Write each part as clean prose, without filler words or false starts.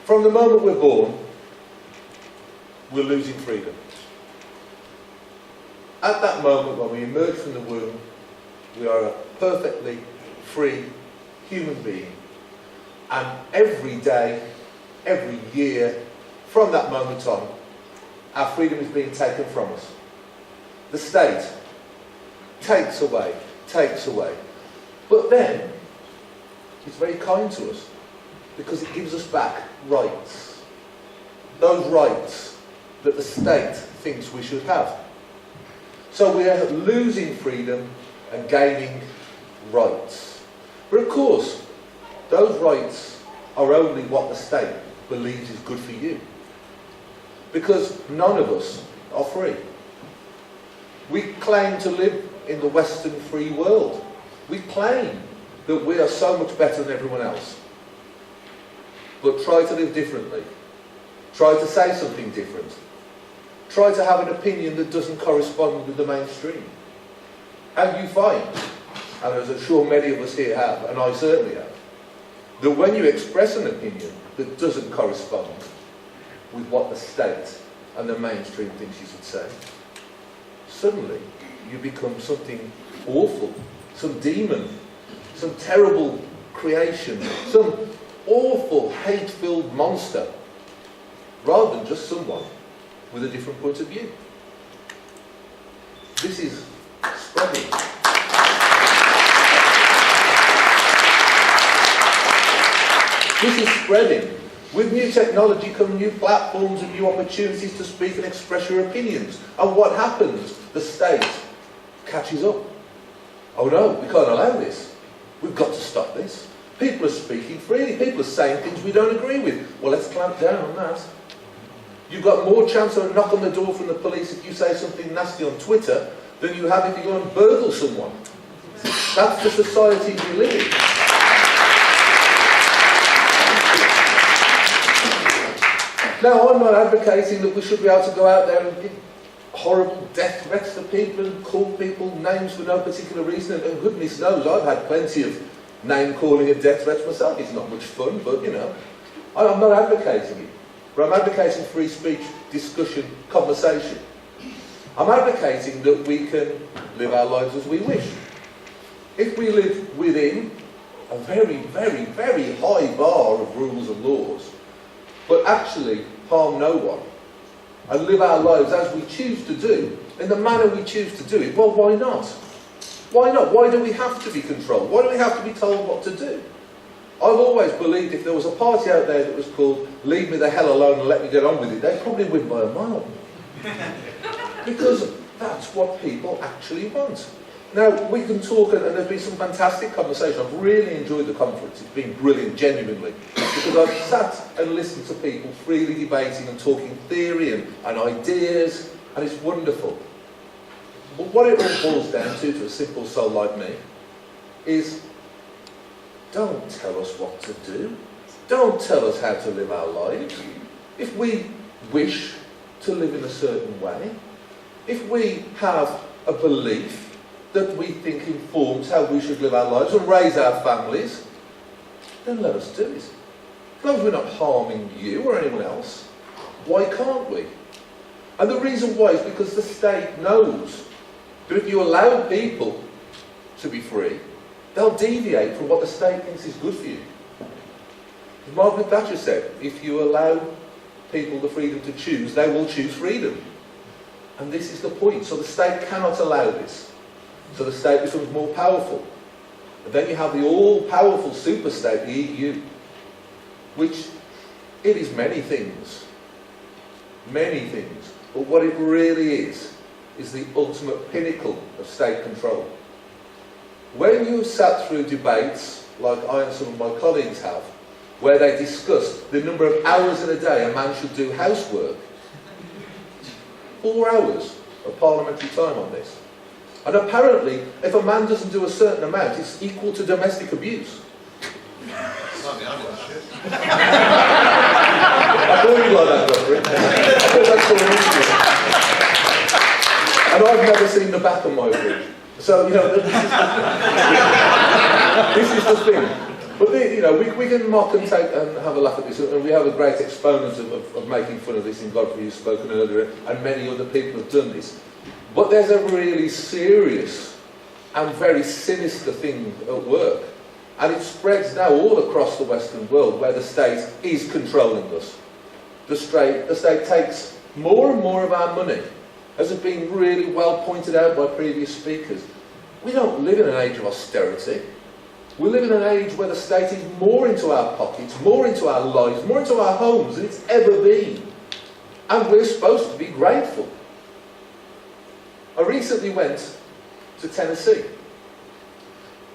From the moment we're born, we're losing freedom. At that moment, when we emerge from the womb, we are a perfectly free human being. And every day, every year, from that moment on, our freedom is being taken from us. The state takes away. But then, it's very kind to us, because it gives us back rights. Those rights that the state thinks we should have. So we are losing freedom and gaining rights. But of course, those rights are only what the state believes is good for you. Because none of us are free. We claim to live in the Western free world. We claim that we are so much better than everyone else. But try to live differently. Try to say something different. Try to have an opinion that doesn't correspond with the mainstream. And you find, and as I'm sure many of us here have, and I certainly have, that when you express an opinion that doesn't correspond with what the state and the mainstream thinks you should say, suddenly you become something awful, some demon, some terrible creation, some awful hate-filled monster, rather than just someone with a different point of view. This is spreading. This is spreading. With new technology come new platforms and new opportunities to speak and express your opinions. And what happens? The state catches up. Oh no, we can't allow this. We've got to stop this. People are speaking freely. People are saying things we don't agree with. Well, let's clamp down on that. You've got more chance of a knock on the door from the police if you say something nasty on Twitter than you have if you go and burgle someone. That's the society we live in. Now, I'm not advocating that we should be able to go out there and give horrible death threats to people and call people names for no particular reason. And goodness knows, I've had plenty of name-calling and death threats myself. It's not much fun, but, you know, I'm not advocating it. But I'm advocating free speech, discussion, conversation. I'm advocating that we can live our lives as we wish. If we live within a very, very, very high bar of rules and laws, but actually harm no one, and live our lives as we choose to do, in the manner we choose to do it, well, why not? Why not? Why do we have to be controlled? Why do we have to be told what to do? I've always believed if there was a party out there that was called Leave Me the Hell Alone and Let Me Get On With It, they'd probably win by a mile. Because that's what people actually want. Now, we can talk, and there's been some fantastic conversation. I've really enjoyed the conference. It's been brilliant, genuinely. Because I've sat and listened to people freely debating and talking theory and ideas, and it's wonderful. But what it all boils down to a simple soul like me, is don't tell us what to do. Don't tell us how to live our lives. If we wish to live in a certain way, if we have a belief that we think informs how we should live our lives and raise our families, then let us do it. As long as we're not harming you or anyone else, why can't we? And the reason why is because the state knows that if you allow people to be free, they'll deviate from what the state thinks is good for you. As Margaret Thatcher said, if you allow people the freedom to choose, they will choose freedom. And this is the point. So the state cannot allow this. So the state becomes more powerful. And then you have the all-powerful superstate, the EU, which it is many things. Many things. But what it really is the ultimate pinnacle of state control. When you sat through debates, like I and some of my colleagues have, where they discussed the number of hours in a day a man should do housework, 4 hours of parliamentary time on this. And apparently, if a man doesn't do a certain amount, it's equal to domestic abuse. I thought you like that, Godfrey. I thought that's sort of interesting. And I've never seen the back of my fridge. So, you know, this is the thing. But we can mock and take and have a laugh at this, and we have a great exponent of making fun of this in Godfrey, who's spoken earlier, and many other people have done this. But there's a really serious and very sinister thing at work, and it spreads now all across the Western world, where the state is controlling us. The state takes more and more of our money, as has been really well pointed out by previous speakers. We don't live in an age of austerity. We live in an age where the state is more into our pockets, more into our lives, more into our homes than it's ever been. And we're supposed to be grateful. I recently went to Tennessee,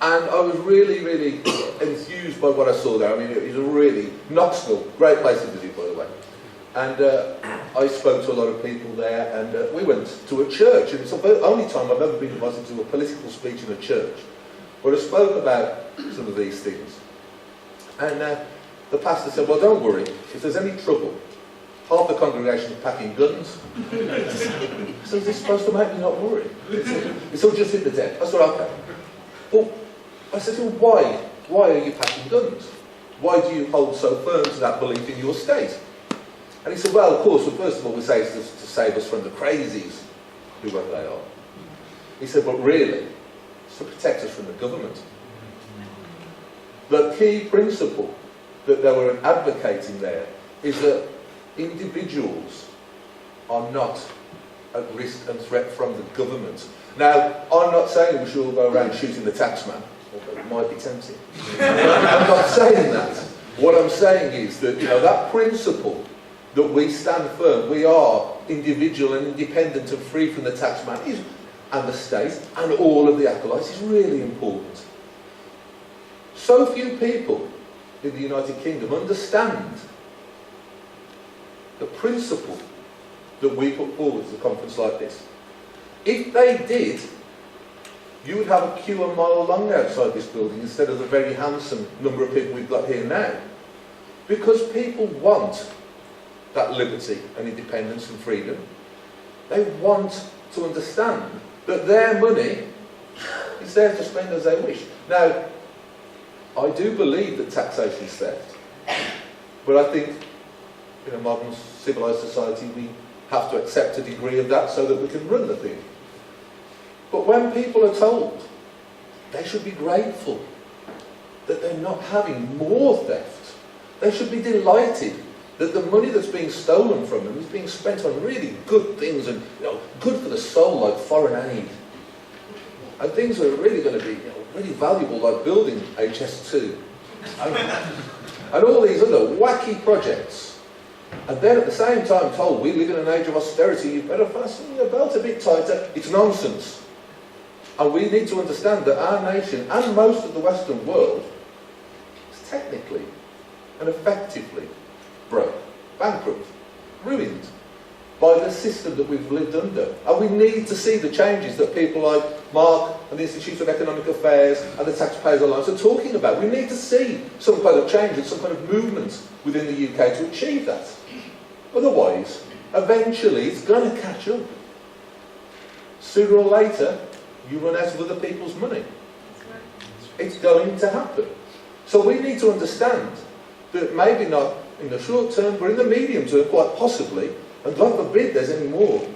and I was really, really enthused by what I saw there. I mean, it was a really, Knoxville, great place to visit, by the way. And I spoke to a lot of people there, and we went to a church, and it's the only time I've ever been invited to a political speech in a church, where I spoke about some of these things. And the pastor said, well, don't worry, if there's any trouble, half the congregation is packing guns. So is this supposed to make me not worry? It's all just in the dead. I said, okay. Well, I said to him, why are you packing guns? Why do you hold so firm to that belief in your state? And he said, well, of course, first of all, we say it's to save us from the crazies, whoever they are. He said, but really, it's to protect us from the government. The key principle that they were advocating there is that individuals are not at risk and threat from the government. Now, I'm not saying we should all go around shooting the taxman, although it might be tempting. I'm not saying that. What I'm saying is that, that principle that we stand firm, we are individual and independent and free from the taxman and the state and all of the acolytes is really important. So few people in the United Kingdom understand the principle that we put forward to a conference like this. If they did, you would have a queue a mile long outside this building instead of the very handsome number of people we've got here now. Because people want that liberty and independence and freedom. They want to understand that their money is there to spend as they wish. Now, I do believe that taxation is theft, but I think in a modern civilised society we have to accept a degree of that so that we can run the thing. But when people are told they should be grateful that they're not having more theft, they should be delighted that the money that's being stolen from them is being spent on really good things and good for the soul, like foreign aid. And things that are really going to be really valuable, like building HS2 and all these other wacky projects. And then at the same time told, we live in an age of austerity, you better fasten your belt a bit tighter. It's nonsense. And we need to understand that our nation and most of the Western world is technically and effectively broke, bankrupt, ruined by the system that we've lived under. And we need to see the changes that people like Mark and the Institute of Economic Affairs and the Taxpayers Alliance are talking about. We need to see some kind of change and some kind of movement within the UK to achieve that. Otherwise, eventually it's going to catch up. Sooner or later, you run out of other people's money. It's going to happen. So we need to understand that maybe not in the short term, but in the medium term, quite possibly, and God forbid there's any more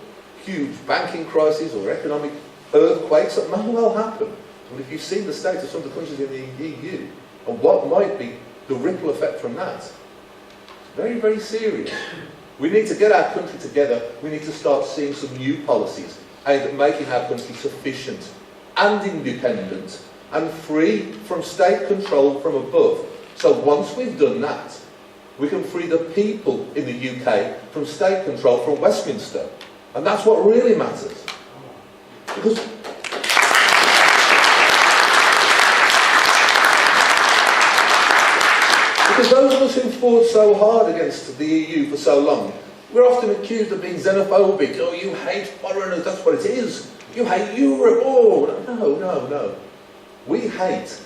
huge banking crises or economic earthquakes that may well happen. And if you've seen the state of some of the countries in the EU, and what might be the ripple effect from that, it's very, very serious. We need to get our country together. We need to start seeing some new policies aimed at making our country sufficient and independent and free from state control from above. So once we've done that, we can free the people in the UK from state control from Westminster. And that's what really matters. Because those of us who fought so hard against the EU for so long, we're often accused of being xenophobic. Oh, you hate foreigners, that's what it is. You hate Europe. Oh, no. We hate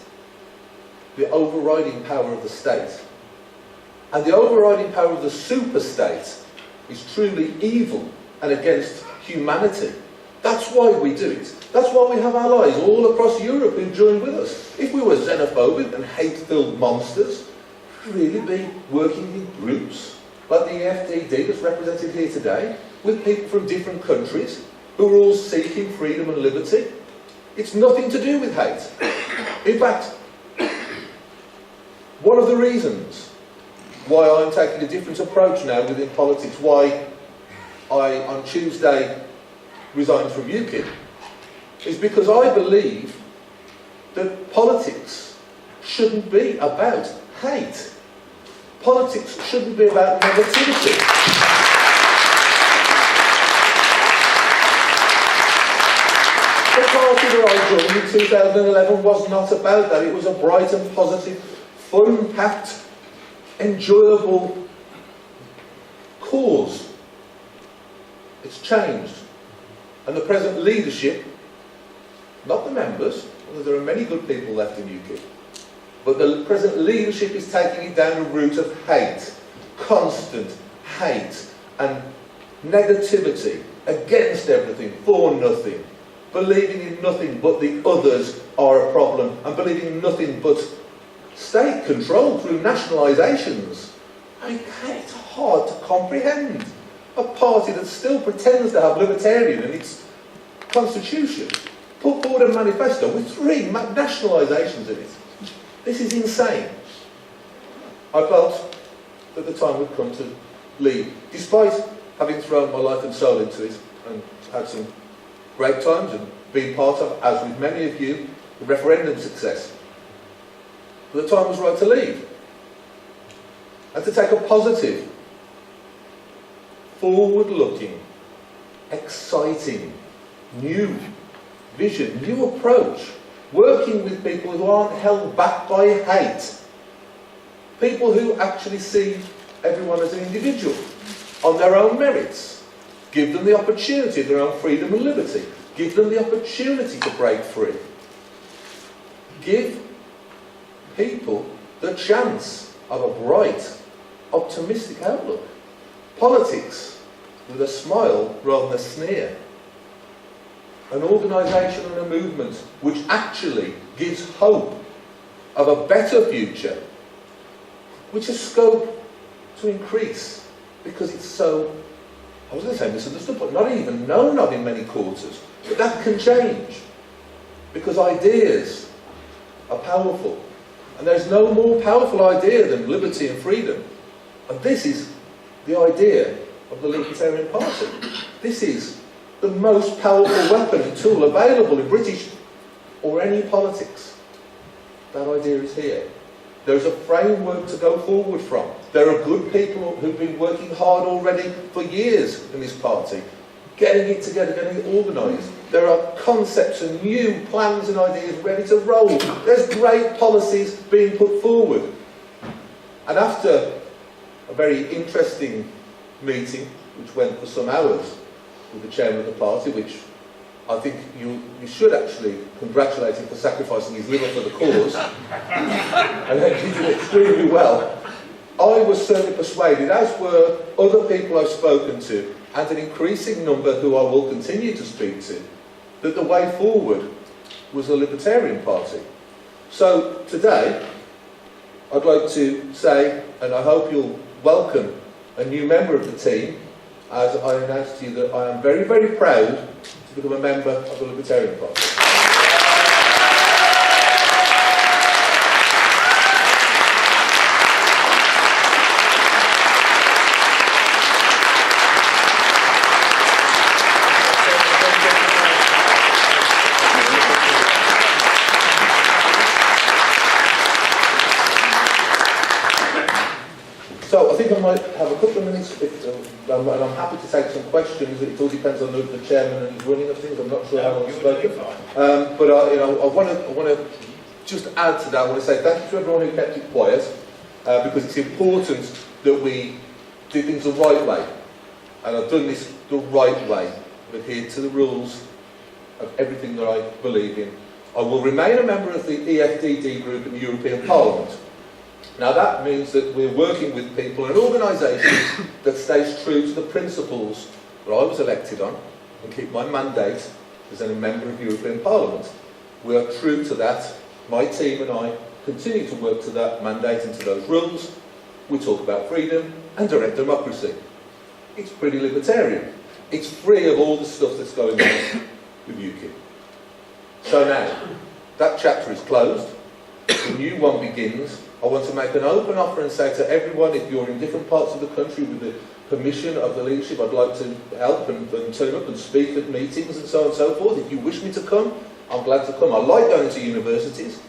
the overriding power of the state. And the overriding power of the superstate is truly evil and against humanity. That's why we do it. That's why we have allies all across Europe who join with us. If we were xenophobic and hate-filled monsters, we'd really be working in groups like the EFDD that's represented here today, with people from different countries who are all seeking freedom and liberty. It's nothing to do with hate. In fact, one of the reasons why I'm taking a different approach now within politics, why I, on Tuesday, resigned from UKIP, is because I believe that politics shouldn't be about hate. Politics shouldn't be about negativity. The party that I joined in 2011 was not about that. It was a bright and positive, fun-packed, enjoyable cause. It's changed. And the present leadership, not the members, although there are many good people left in UKIP, but the present leadership is taking it down a route of hate, constant hate and negativity against everything, for nothing, believing in nothing but the others are a problem, and believing in nothing but state control through nationalisations. I mean, it's hard to comprehend. A party that still pretends to have Libertarian in its constitution put forward a manifesto with 3 nationalisations in it. This is insane. I felt that the time would come to leave, despite having thrown my life and soul into it and had some great times and been part of, as with many of you, the referendum success. But the time was right to leave and to take a positive, forward-looking, exciting, new vision, new approach, working with people who aren't held back by hate, people who actually see everyone as an individual on their own merits, give them the opportunity of their own freedom and liberty, give them the opportunity to break free, give people the chance of a bright, optimistic outlook. Politics with a smile rather than a sneer. An organisation and a movement which actually gives hope of a better future, which has scope to increase because it's so, I was going to say misunderstood, but not even known of in many quarters. But that can change because ideas are powerful. And there's no more powerful idea than liberty and freedom. And this is the idea of the Libertarian Party. This is the most powerful weapon and tool available in British or any politics. That idea is here. There's a framework to go forward from. There are good people who've been working hard already for years in this party, getting it together, getting it organised. There are concepts and new plans and ideas ready to roll. There's great policies being put forward. And after a very interesting meeting, which went for some hours with the chairman of the party, which I think you should actually congratulate him for sacrificing his liver for the cause, and he did extremely well. I was certainly persuaded, as were other people I've spoken to, and an increasing number who I will continue to speak to, that the way forward was the Libertarian Party. So today, I'd like to say, and I hope you'll welcome a new member of the team, as I announce to you that I am very, very proud to become a member of the Libertarian Party. So I think I might have a couple of minutes, and I'm happy to take some questions. It all depends on the chairman and his running of things. I'm not sure how long I've spoken. But I want to just add to that. I want to say thank you to everyone who kept it quiet, because it's important that we do things the right way. And I've done this the right way. I've adhered to the rules of everything that I believe in. I will remain a member of the EFDD group in the European Parliament. Now that means that we're working with people and organisations that stays true to the principles that I was elected on, and keep my mandate as a member of European Parliament. We are true to that. My team and I continue to work to that mandate and to those rules. We talk about freedom and direct democracy. It's pretty libertarian. It's free of all the stuff that's going on with UKIP. So now, that chapter is closed. The new one begins. I want to make an open offer and say to everyone, if you're in different parts of the country with the permission of the leadership, I'd like to help and turn up and speak at meetings and so on and so forth. If you wish me to come, I'm glad to come. I like going to universities.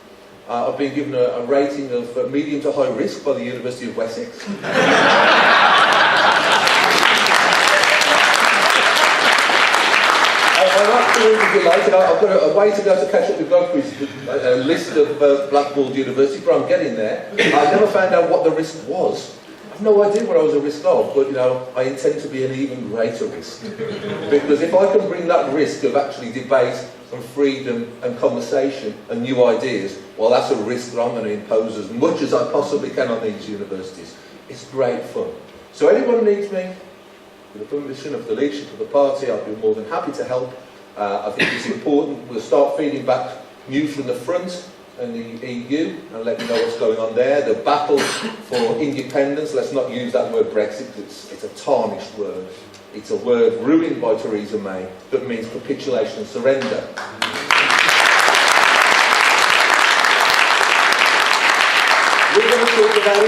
I've been given a rating of medium to high risk by the University of Wessex. I'm absolutely delighted. I've got a way to go to catch up with Godfrey's list of blackballed universities, but I'm getting there. I never found out what the risk was. I've no idea what I was a risk of, but you know, I intend to be an even greater risk. Because if I can bring that risk of actually debate and freedom and conversation and new ideas, well, that's a risk that I'm going to impose as much as I possibly can on these universities. It's great fun. So anyone needs me, with the permission of the leadership of the party, I'll be more than happy to help. I think it's important. We'll start feeding back news from the front and the EU and let me know what's going on there. The battle for independence, let's not use that word Brexit, it's a tarnished word. It's a word ruined by Theresa May that means capitulation and surrender. We're going to talk about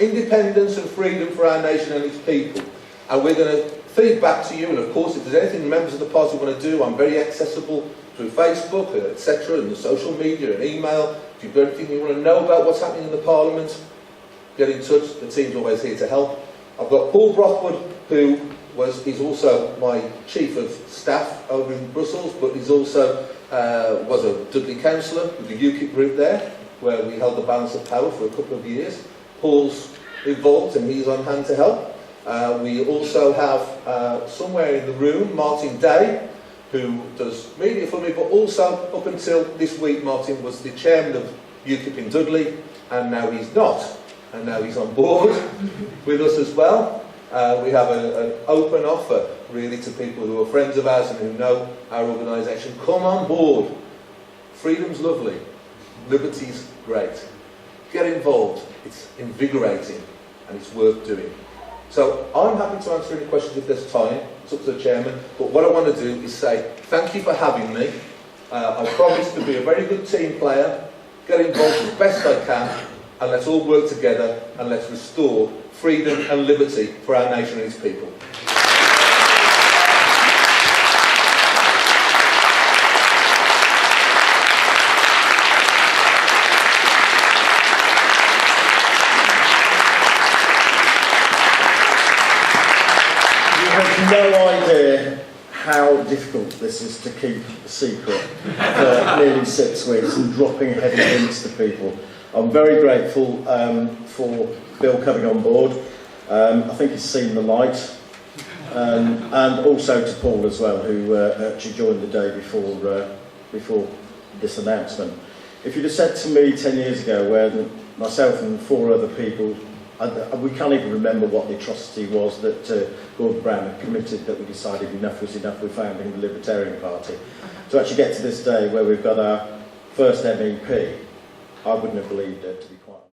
independence and freedom for our nation and its people. And we're going to feed back to you, and of course if there's anything members of the party want to do, I'm very accessible through Facebook, etc, and the social media and email. If you've got anything you want to know about what's happening in the Parliament, get in touch, the team's always here to help. I've got Paul Brockwood, who he's also my Chief of Staff over in Brussels, but he's also was a Dudley councillor with the UKIP group there, where we held the balance of power for a couple of years. Paul's involved and he's on hand to help. We also have somewhere in the room Martin Day, who does media for me, but also up until this week Martin was the chairman of UKIP in Dudley, and now he's not, and now he's on board with us as well. We have an open offer really to people who are friends of ours and who know our organisation. Come on board. Freedom's lovely. Liberty's great. Get involved. It's invigorating and it's worth doing. So I'm happy to answer any questions if there's time. It's up to the chairman. But what I want to do is say thank you for having me. I promise to be a very good team player, get involved as best I can, and let's all work together and let's restore freedom and liberty for our nation and its people. No idea how difficult this is to keep a secret for nearly 6 weeks and dropping heavy hints to people. I'm very grateful for Bill coming on board. I think he's seen the light. And also to Paul as well, who actually joined the day before this announcement. If you'd have said to me 10 years ago, when myself and 4 other people, we can't even remember what the atrocity was that Gordon Brown had committed, that we decided enough was enough with founding the Libertarian Party. To actually get to this day where we've got our first MEP, I wouldn't have believed it, to be quite honest.